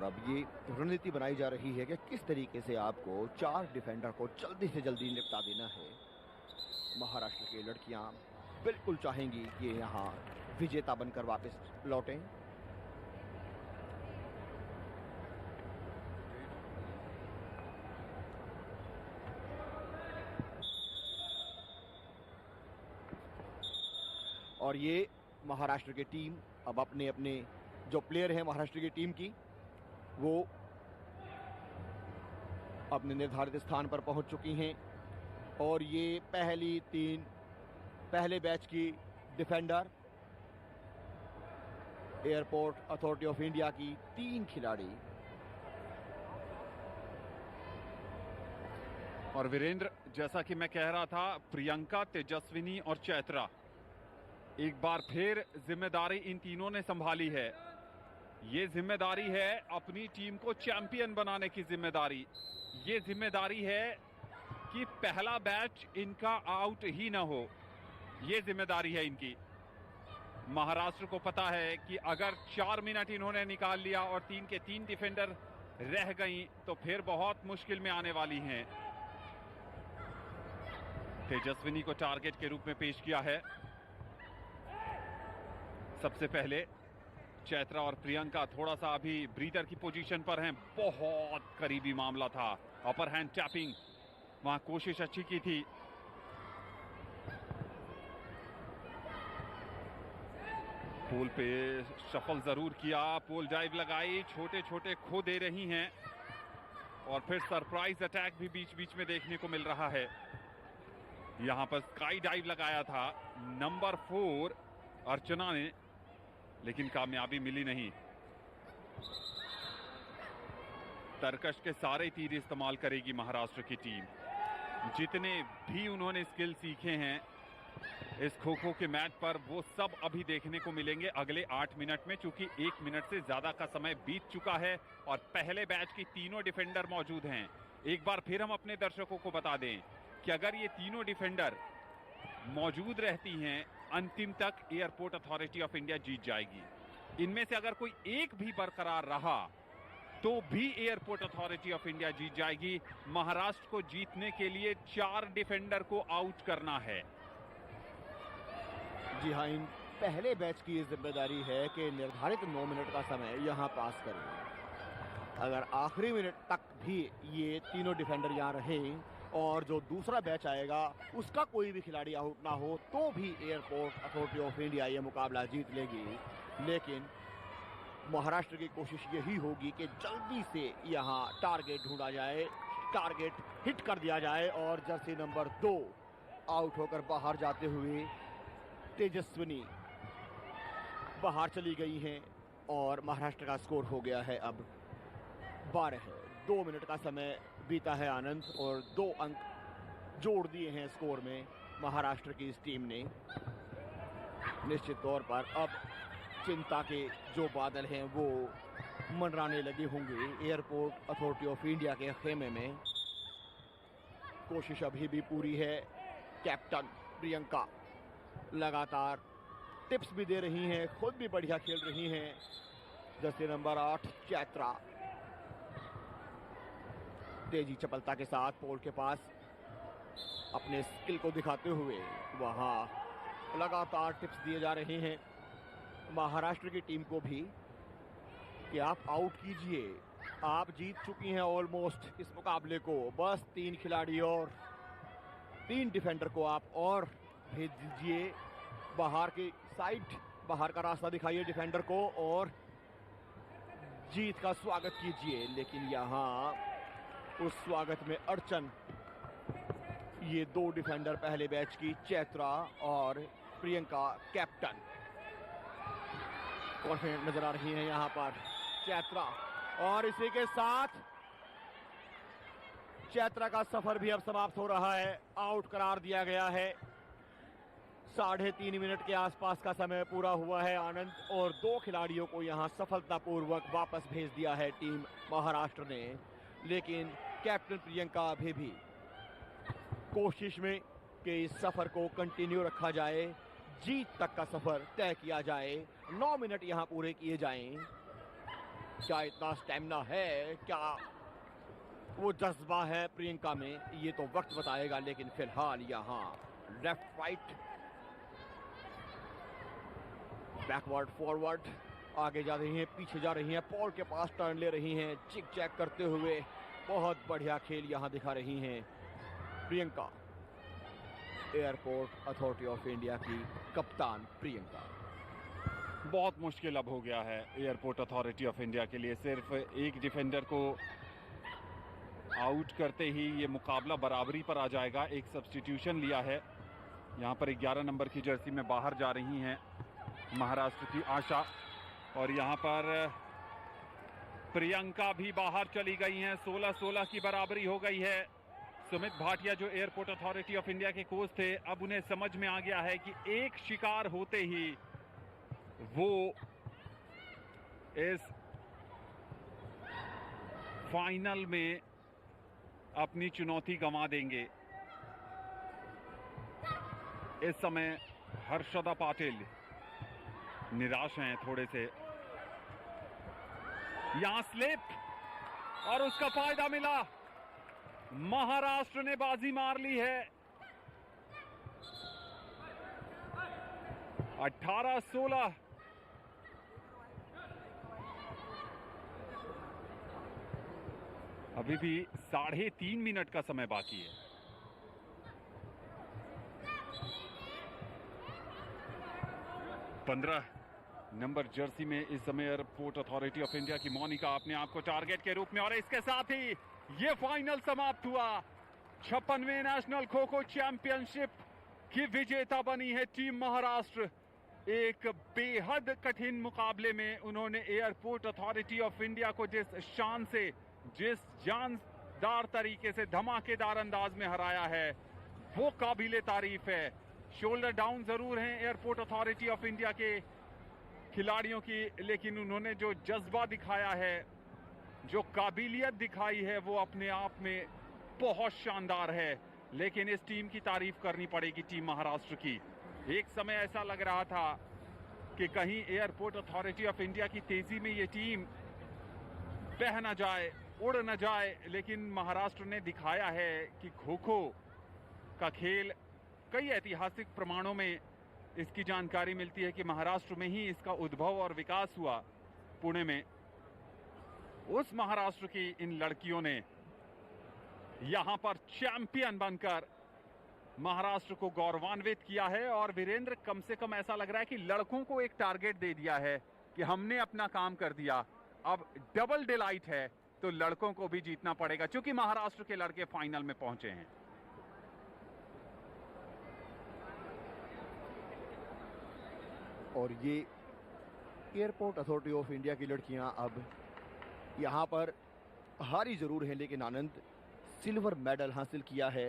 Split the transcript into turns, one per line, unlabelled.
अब ये रणनीति बनाई जा रही है कि किस तरीके से आपको 4 डिफेंडर को जल्दी से जल्दी निपटा देना है। महाराष्ट्र की लड़कियां बिल्कुल चाहेंगी कि यहाँ विजेता बनकर वापस लौटें। और ये महाराष्ट्र की टीम अब अपने अपने जो प्लेयर हैं महाराष्ट्र की टीम की, वो अपने निर्धारित स्थान पर पहुंच चुकी हैं। और ये पहले बैच की defender airport authority of India की 3 खिलाड़ी।
और वीरेंद्र, जैसा कि मैं कह रहा था, प्रियंका, तेजस्विनी और चैत्रा, एक बार फिर जिम्मेदारी इन तीनों ने संभाली है। ये जिम्मेदारी है अपनी टीम को चैंपियन बनाने की जिम्मेदारी। ये जिम्मेदारी है कि पहला बैच इनका आउट ही ना हो। ये जिम्मेदारी है इनकी। महाराष्ट्र को पता है कि अगर 4 मिनट इन्होंने निकाल लिया और 3 के 3 डिफेंडर रह गई तो फिर बहुत मुश्किल में आने वाली हैं। तेजस्विनी को टारगेट के रूप में पेश किया है। सबसे पहले चैत्रा और प्रियंका थोड़ा सा अभी ब्रीदर की पोजीशन पर हैं। बहुत करीबी मामला था। अपर हैंड टैपिंग, वहां कोशिश अच्छी की थी। पोल पे शफल जरूर किया, पोल डाइव लगाई, छोटे छोटे खो दे रही हैं। और फिर सरप्राइज अटैक भी बीच बीच में देखने को मिल रहा है। यहां पर स्काई डाइव लगाया था नंबर 4 अर्चना ने, लेकिन कामयाबी मिली नहीं। तरकश के सारे तीर इस्तेमाल करेगी महाराष्ट्र की टीम। जितने भी उन्होंने स्किल सीखे हैं इस खो खो के मैच पर, वो सब अभी देखने को मिलेंगे अगले 8 मिनट में, चूंकि 1 मिनट से ज्यादा का समय बीत चुका है और पहले बैच की तीनों डिफेंडर मौजूद हैं। एक बार फिर हम अपने दर्शकों को बता दें कि अगर ये तीनों डिफेंडर मौजूद रहती हैं, अंतिम तक एयरपोर्ट अथॉरिटी ऑफ इंडिया जीत जाएगी। इनमें से अगर कोई एक भी बरकरार रहा तो भी एयरपोर्ट अथॉरिटी ऑफ इंडिया जीत जाएगी। महाराष्ट्र को जीतने के लिए 4 डिफेंडर को आउट करना है।
जी हाँ, इन पहले बैच की जिम्मेदारी है कि निर्धारित 9 मिनट का समय यहाँ पास करें। अगर आखिरी मिनट तक भी ये तीनों डिफेंडर यहाँ रहे और जो दूसरा बैच आएगा उसका कोई भी खिलाड़ी आउट ना हो तो भी एयरपोर्ट अथॉरिटी ऑफ इंडिया ये मुकाबला जीत लेगी। लेकिन महाराष्ट्र की कोशिश यही होगी कि जल्दी से यहाँ टारगेट ढूंढा जाए, टारगेट हिट कर दिया जाए। और जर्सी नंबर 2 आउट होकर बाहर जाते हुए तेजस्विनी बाहर चली गई हैं और महाराष्ट्र का स्कोर हो गया है अब 12 है। 2 मिनट का समय बीता है आनंद, और 2 अंक जोड़ दिए हैं स्कोर में महाराष्ट्र की इस टीम ने। निश्चित तौर पर अब चिंता के जो बादल हैं वो मंडराने लगे होंगे एयरपोर्ट अथॉरिटी ऑफ इंडिया के खेमे में। कोशिश अभी भी पूरी है। कैप्टन प्रियंका लगातार टिप्स भी दे रही हैं, खुद भी बढ़िया खेल रही हैं। जैसे नंबर 8 चैत्रा तेजी चपलता के साथ पोल के पास अपने स्किल को दिखाते हुए वहां लगातार टिप्स दिए जा रहे हैं महाराष्ट्र की टीम को भी कि आप आउट कीजिए, आप जीत चुकी हैं ऑलमोस्ट इस मुकाबले को। बस 3 खिलाड़ी और 3 डिफेंडर को आप और भेज दीजिए बाहर की साइड, बाहर का रास्ता दिखाइए डिफेंडर को और जीत का स्वागत कीजिए। लेकिन यहाँ उस स्वागत में अड़चन, ये 2 डिफेंडर पहले बैच की चैत्रा और प्रियंका कैप्टन कॉन्फिडेंट नजर आ रही हैं यहाँ पर चैत्रा। और इसी के साथ चैत्रा का सफर भी अब समाप्त हो रहा है, आउट करार दिया गया है। 3.5 मिनट के आसपास का समय पूरा हुआ है आनंद, और 2 खिलाड़ियों को यहां सफलतापूर्वक वापस भेज दिया है टीम महाराष्ट्र ने। लेकिन कैप्टन प्रियंका अभी भी कोशिश में कि इस सफर को कंटिन्यू रखा जाए, जीत तक का सफर तय किया जाए, 9 मिनट यहां पूरे किए जाएं। क्या इतना स्टेमिना है, क्या वो जज्बा है प्रियंका में, ये तो वक्त बताएगा। लेकिन फिलहाल यहाँ लेफ्ट राइट, बैकवर्ड फॉरवर्ड, आगे जा रही हैं, पीछे जा रही हैं, पॉल के पास टर्न ले रही हैं, चिक चैक करते हुए। बहुत बढ़िया खेल यहाँ दिखा रही हैं Priyanka. Airport authority of India की कप्तान प्रियंका।
बहुत मुश्किल अब हो गया है एयरपोर्ट अथॉरिटी ऑफ इंडिया के लिए। सिर्फ एक डिफेंडर को आउट करते ही ये मुकाबला बराबरी पर आ जाएगा। एक सब्स्टिट्यूशन लिया है यहाँ पर। 11 नंबर की जर्सी में बाहर जा रही हैं महाराष्ट्र की आशा, और यहाँ पर प्रियंका भी बाहर चली गई हैं। 16-16 की बराबरी हो गई है। सुमित भाटिया जो एयरपोर्ट अथॉरिटी ऑफ इंडिया के कोच थे, अब उन्हें समझ में आ गया है कि एक शिकार होते ही वो इस फाइनल में अपनी चुनौती गंवा देंगे। इस समय हर्षदा पाटिल निराश हैं थोड़े से। यहां स्लिप और उसका फायदा मिला। महाराष्ट्र ने बाजी मार ली है। 18-16। अभी भी 3.5 मिनट का समय बाकी है। पंद्रह नंबर जर्सी में इस समय एयरपोर्ट अथॉरिटी ऑफ इंडिया की मोनिका अपने आप को टारगेट के रूप में, और इसके साथ ही ये फाइनल समाप्त हुआ। 56वें नेशनल खो खो चैंपियनशिप की विजेता बनी है टीम महाराष्ट्र। एक बेहद कठिन मुकाबले में उन्होंने एयरपोर्ट अथॉरिटी ऑफ इंडिया को जिस शान से, जिस जानदार तरीके से, धमाकेदार अंदाज में हराया है, वो काबिले तारीफ है। शोल्डर डाउन जरूर हैं एयरपोर्ट अथॉरिटी ऑफ इंडिया के खिलाड़ियों की, लेकिन उन्होंने जो जज्बा दिखाया है, जो काबिलियत दिखाई है, वो अपने आप में बहुत शानदार है। लेकिन इस टीम की तारीफ करनी पड़ेगी, टीम महाराष्ट्र की। एक समय ऐसा लग रहा था कि कहीं एयरपोर्ट अथॉरिटी ऑफ इंडिया की तेजी में ये टीम बह न जाए, उड़ न जाए, लेकिन महाराष्ट्र ने दिखाया है कि खो खो का खेल, कई ऐतिहासिक प्रमाणों में इसकी जानकारी मिलती है कि महाराष्ट्र में ही इसका उद्भव और विकास हुआ, पुणे में। उस महाराष्ट्र की इन लड़कियों ने यहां पर चैंपियन बनकर महाराष्ट्र को गौरवान्वित किया है। और वीरेंद्र, कम से कम ऐसा लग रहा है कि लड़कों को एक टारगेट दे दिया है कि हमने अपना काम कर दिया, अब डबल डिलाइट है, तो लड़कों को भी जीतना पड़ेगा, क्योंकि महाराष्ट्र के लड़के फाइनल में पहुंचे हैं।
और ये एयरपोर्ट अथॉरिटी ऑफ इंडिया की लड़कियां अब यहाँ पर हारी जरूर हैं, लेकिन आनंद सिल्वर मेडल हासिल किया है